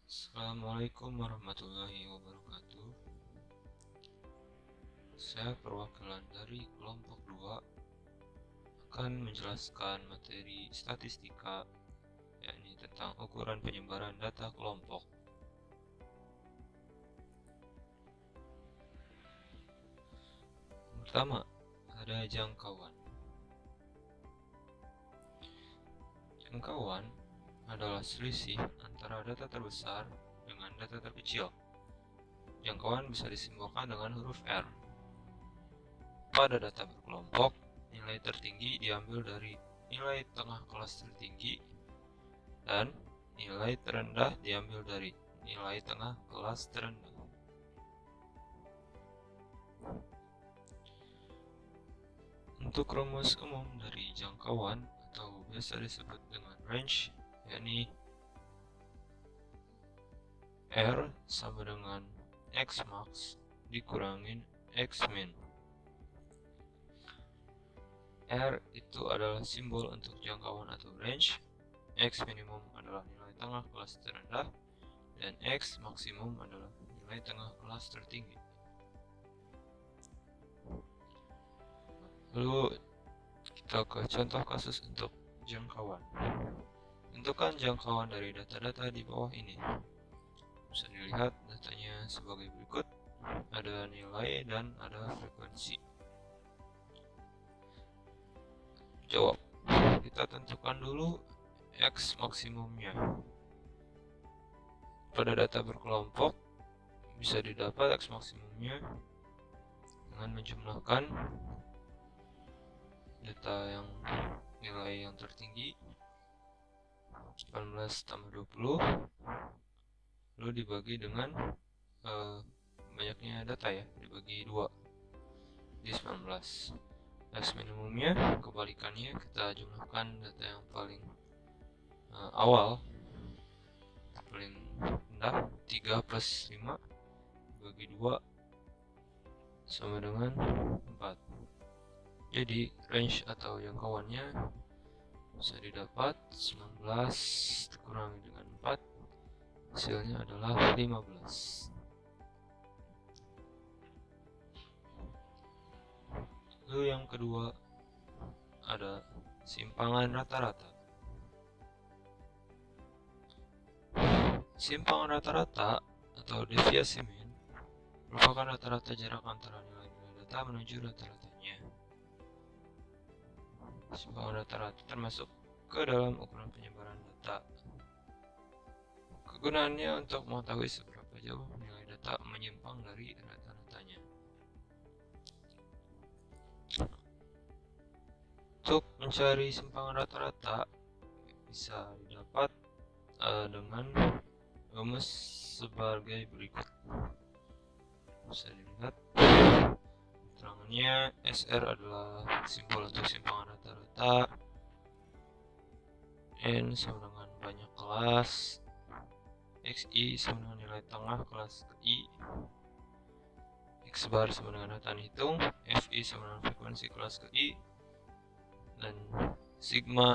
Assalamualaikum warahmatullahi wabarakatuh. Saya perwakilan dari kelompok 2 akan menjelaskan materi statistika, yakni tentang ukuran penyebaran data kelompok. Pertama, ada jangkauan. Jangkauan adalah selisih antara data terbesar dengan data terkecil. Jangkauan bisa disimbolkan dengan huruf R. Pada data berkelompok, nilai tertinggi diambil dari nilai tengah kelas tertinggi dan nilai terendah diambil dari nilai tengah kelas terendah. Untuk rumus umum dari jangkauan atau biasa disebut dengan range, yakni R sama dengan X max dikurangin X min. R itu adalah simbol untuk jangkauan atau range, X minimum adalah nilai tengah kelas terendah, dan X maksimum adalah nilai tengah kelas tertinggi. Lalu kita ke contoh kasus untuk jangkauan. Tentukan jangkauan dari data-data di bawah ini. Bisa dilihat datanya sebagai berikut. Ada nilai dan ada frekuensi. Jawab. Kita tentukan dulu X maksimumnya. Pada data berkelompok bisa didapat X maksimumnya dengan menjumlahkan data yang nilai yang tertinggi 18 tambah 20 lalu dibagi dengan banyaknya data ya, dibagi 2 di 19. X minimumnya kebalikannya, kita jumlahkan data yang paling awal, paling rendah, 3 plus 5 dibagi 2 sama dengan 4. Jadi range atau jangkauannya bisa didapat 19 dikurangi dengan 4, hasilnya adalah 15. Lalu yang kedua ada simpangan rata-rata. Simpangan rata-rata atau deviasi mean merupakan rata-rata jarak antara nilai-nilai data menuju rata-ratanya. Simpangan rata-rata termasuk ke dalam ukuran penyebaran data. Kegunaannya untuk mengetahui seberapa jauh nilai data menyimpang dari rata-ratanya. Untuk mencari simpangan rata-rata bisa didapat dengan rumus sebagai berikut. Bisa dilihat keterangannya, SR adalah simbol untuk simpangan rata-rata, N sama dengan banyak kelas, XI sama dengan nilai tengah kelas ke I, X bar sama dengan rataan hitung, FI sama dengan frekuensi kelas ke I, dan sigma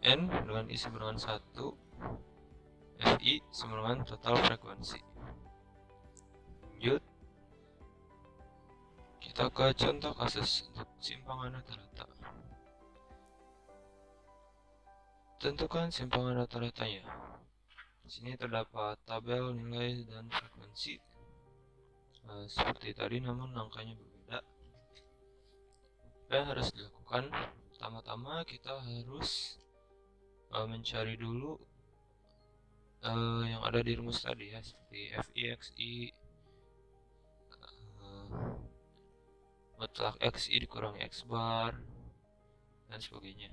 N dengan I sama dengan 1, FI sama dengan total frekuensi. Lanjut, kita ke contoh kasus untuk simpangan rata-rata. Tentukan simpangan rata-ratanya. Di sini terdapat tabel nilai dan frekuensi seperti tadi, namun angkanya berbeda. Apa yang harus dilakukan? Pertama-tama kita harus mencari dulu yang ada di rumus tadi ya, seperti FI, XI, mutlak XI dikurangi X bar, dan sebagainya.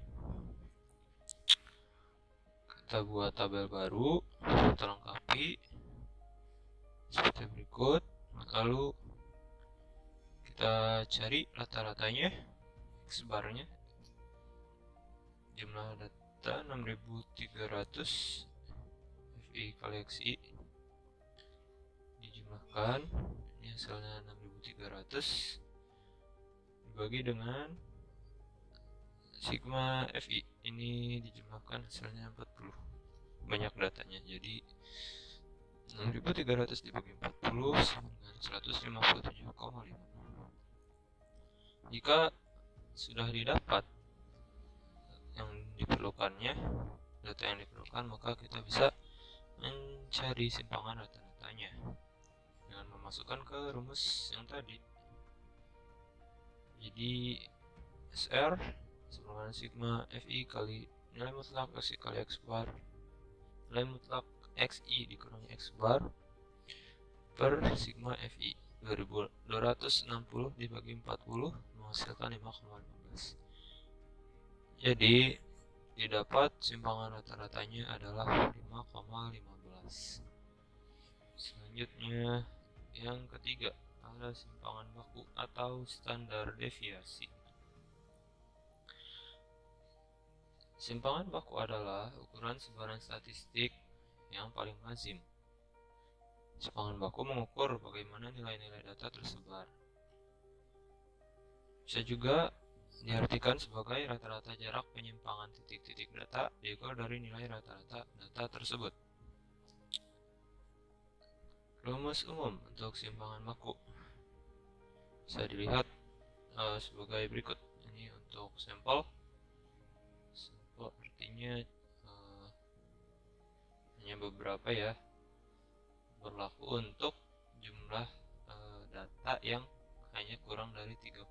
Kita buat tabel baru, kita lengkapi seperti berikut. Lalu kita cari rata-ratanya, X barnya, jumlah data 6300, FI kali XI dijumlahkan, ini hasilnya 6300 dibagi dengan sigma FI, ini dijumlahkan hasilnya 40, banyak datanya Jadi 6.300 dibagi 40 sama dengan 157,5. Jika sudah didapat yang diperlukannya, data yang diperlukan, maka kita bisa mencari simpangan rata-ratanya dengan memasukkan ke rumus yang tadi. Jadi SR sama dengan sigma FI kali nilai mutlak XI kali X bar, nilai mutlak XI dikurangi X bar per sigma FI 2260 dibagi 40 menghasilkan 5,15. Jadi didapat simpangan rata-ratanya adalah 5,15. Selanjutnya yang ketiga ada simpangan baku atau standar deviasi. Simpangan baku adalah ukuran sebaran statistik yang paling lazim. Simpangan baku mengukur bagaimana nilai-nilai data tersebar. Bisa juga diartikan sebagai rata-rata jarak penyimpangan titik-titik data diukur dari nilai rata-rata data tersebut. Rumus umum untuk simpangan baku bisa dilihat sebagai berikut. Ini untuk sampel. Sampel artinya hanya beberapa ya, berlaku untuk jumlah data yang hanya kurang dari 30.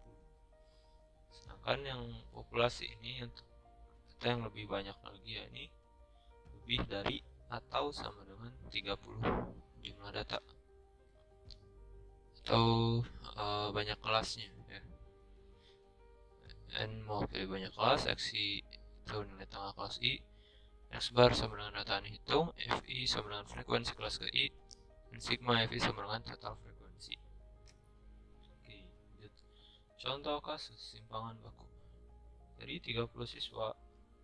Sedangkan yang populasi ini untuk data yang lebih banyak lagi, ya ini lebih dari atau sama dengan 30 jumlah data atau banyak kelasnya ya. N mewakili banyak kelas, XI itu nilai tengah kelas I, X bar sama dengan data yang dihitung, FI sama dengan frekuensi kelas ke I, dan sigma FI sama dengan total frekuensi. Oke, lanjut. Contoh kasus simpangan baku. Dari 30 siswa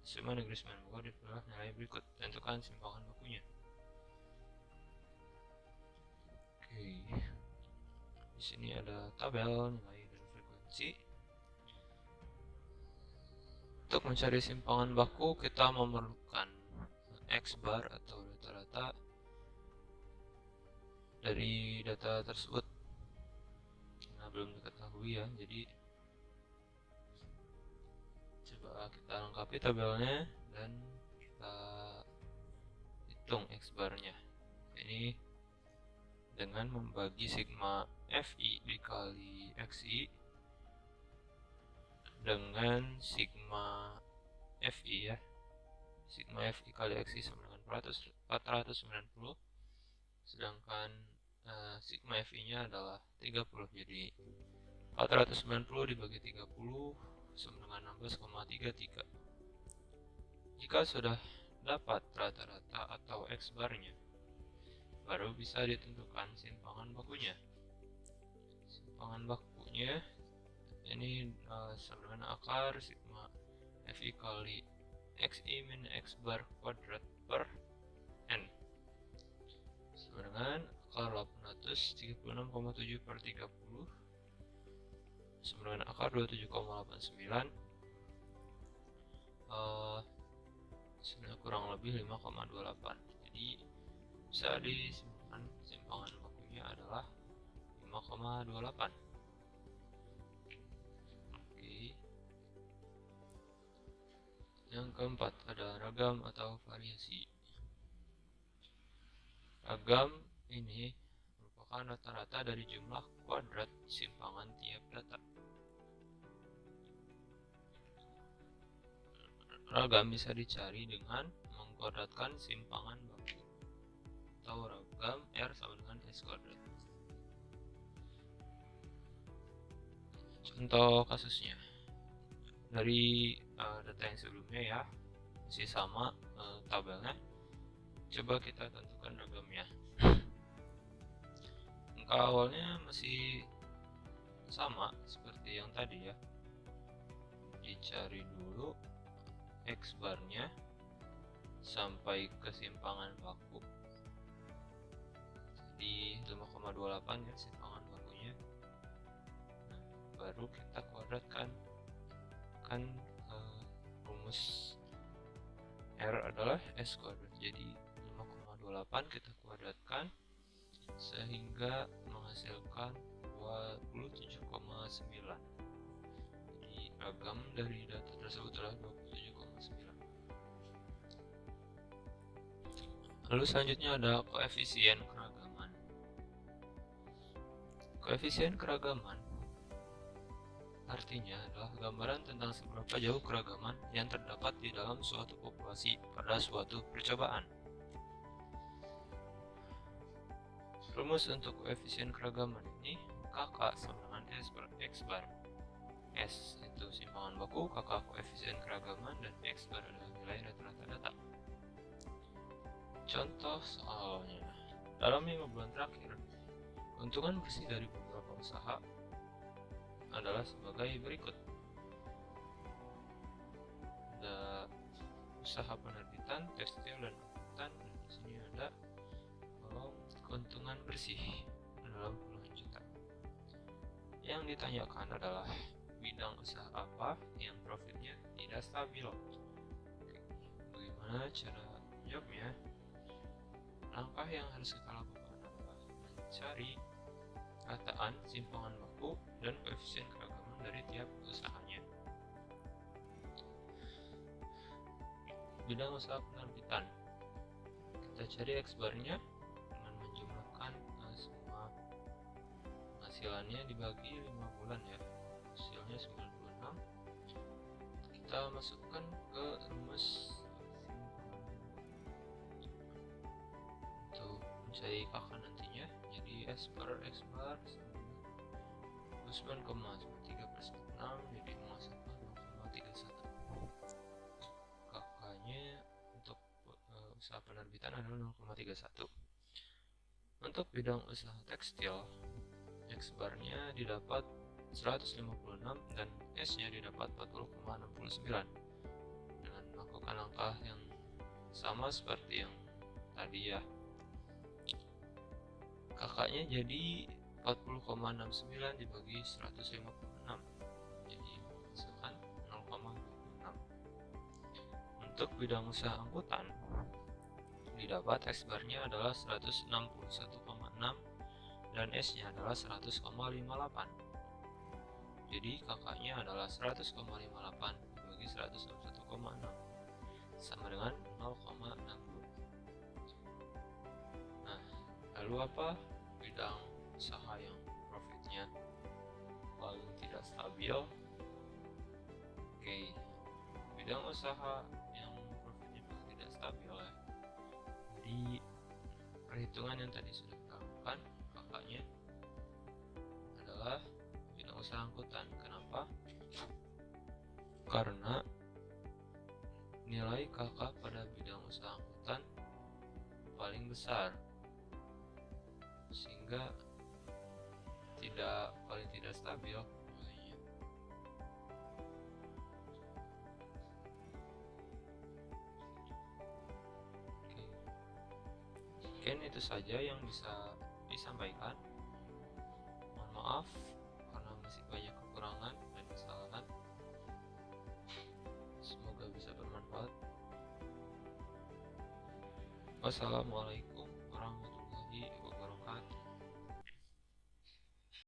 SMA Negeri Semen Bogor diperoleh nilai berikut. Tentukan simpangan bakunya. Oke. Di sini ada tabel nilai dan frekuensi. Untuk mencari simpangan baku, kita memerlukan X bar atau rata-rata dari data tersebut. Nah, belum diketahui ya, jadi coba kita lengkapi tabelnya dan kita hitung X barnya. Ini dengan membagi sigma FI dikali XI dengan sigma FI ya, sigma FI kali XI sama dengan 490, sedangkan sigma FI nya adalah 30, jadi 490 dibagi 30 sama dengan 16,33. Jika sudah dapat rata-rata atau X barnya, baru bisa ditentukan simpangan bakunya. Simpangan bakunya ini sama dengan akar sigma FI kali XI min X bar kuadrat per N sama dengan akar 836,7 per 30 sama dengan akar 27,89 sebenarnya kurang lebih 5,28. Jadi bisa disimpulkan simpangan bakunya adalah 5,28. Yang keempat ada ragam atau variasi. Ragam ini merupakan rata-rata dari jumlah kuadrat simpangan tiap data. Ragam bisa dicari dengan mengkuadratkan simpangan baku atau ragam R sama dengan S kuadrat. Contoh kasusnya dari data yang sebelumnya ya, masih sama tabelnya. Coba kita tentukan ragamnya. Angka awalnya masih sama seperti yang tadi ya. Dicari dulu X barnya sampai ke simpangan baku. Jadi 5,28 ya simpangan bakunya. Nah, baru kita kuadratkan. Kan rumus R adalah S kuadrat, jadi 5,28 28 kita kuadratkan sehingga menghasilkan 27,9. Jadi ragam dari data tersebut adalah 27,9. Lalu selanjutnya ada koefisien keragaman. Koefisien keragaman artinya adalah gambaran tentang seberapa jauh keragaman yang terdapat di dalam suatu populasi pada suatu percobaan. Rumus untuk koefisien keragaman ini KK sama dengan S per X bar. S itu simpangan baku, KK koefisien keragaman, dan X bar adalah nilai rata-rata data. Contoh soalnya, dalam 5 bulan terakhir, keuntungan bersih dari beberapa usaha adalah sebagai berikut. Ada usaha penerbitan, tekstil, dan angkutan, dan di sini ada keuntungan bersih dalam puluhan juta. Yang ditanyakan adalah bidang usaha apa yang profitnya tidak stabil. Oke, bagaimana cara menjawabnya? Langkah yang harus kita lakukan adalah mencari rataan simpangan baku dan koefisien keragaman dari tiap usahanya. Bidang usaha penerbitan, kita cari X barnya dengan menjumlahkan semua penghasilannya dibagi 5 bulan ya, hasilnya 96. Kita masukkan ke rumus untuk mencari KK nantinya. Jadi S per X bar 9,3/6 jadi menghasilkan 0,31. KK-nya untuk usaha penerbitan adalah 0,31. Untuk bidang usaha tekstil, X barnya didapat 156 dan S-nya didapat 40,69. Dengan melakukan langkah yang sama seperti yang tadi ya, kakaknya jadi 40,69 dibagi 156, jadi menghasilkan 0,26. Untuk bidang usaha angkutan, didapat X barnya adalah 161,6 dan S-nya adalah 100,58. Jadi kakaknya adalah 100,58 dibagi 161,6 sama dengan 0,60. Nah, lalu apa bidang usaha yang profitnya paling tidak stabil? Oke, bidang usaha yang profitnya paling tidak stabil ya, di perhitungan yang tadi sudah kita lakukan, kakaknya adalah bidang usaha angkutan. Kenapa? Karena nilai kakak pada bidang usaha angkutan paling besar, sehingga paling tidak stabil nilainya. Oke. Mungkin itu saja yang bisa disampaikan. Mohon maaf karena masih banyak kekurangan dan kesalahan. Semoga bisa bermanfaat. Wassalamualaikum.